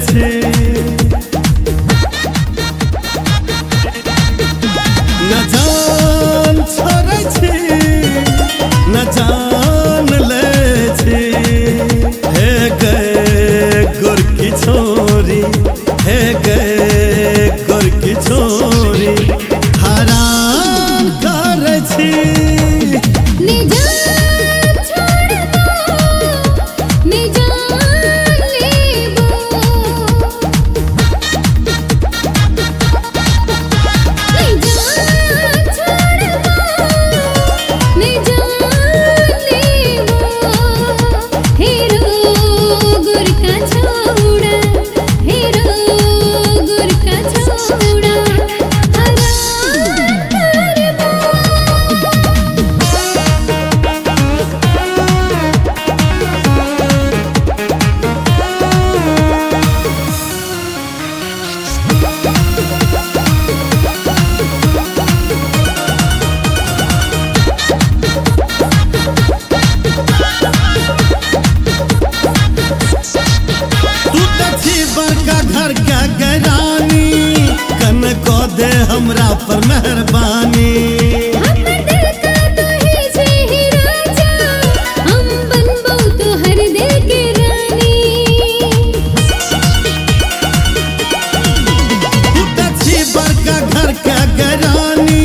छे न जान छोड़े छी न जान ले छी हे गए गोरकी छोरी हे गए गोरकी छोरी हराम कर छी दे हमरा पर मेहरबानी हमर दिल का तो ही से ही राजा हम बनबो तो हर दिल के रानी तू अच्छी बड़का घर का गरानी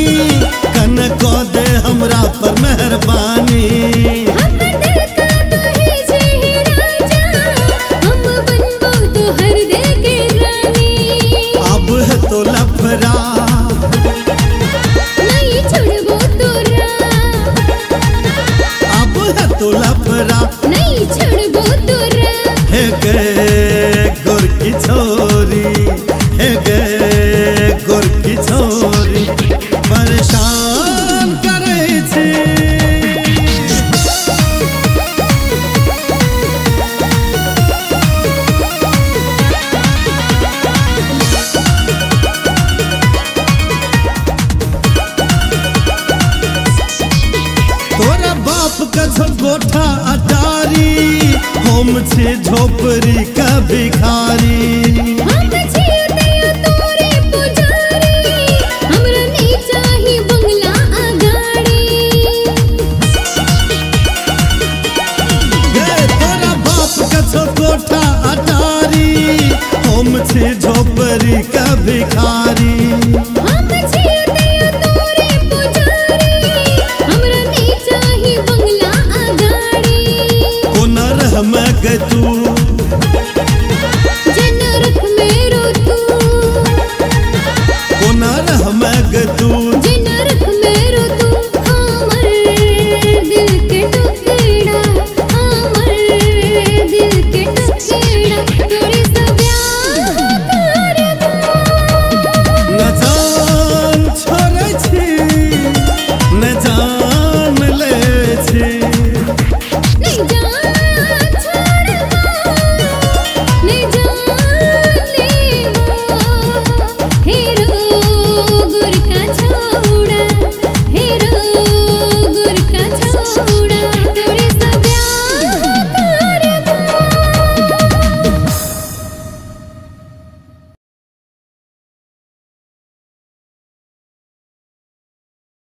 कन को दे हमरा पर मेहरबानी हमर दिल का तो ही से ही राजा हम बनबो तो हर दिल के रानी अब है तो लफड़ा नहीं छोड़बो तोरा अब है तो लफड़ा नहीं छोड़बो तोरा हे गए गोरकी छोरी हे गए गोरकी छोरी परेशान करे छी तोरा बाप का गोठा अटारी हम छे झोपड़ी का भिखारी हम छे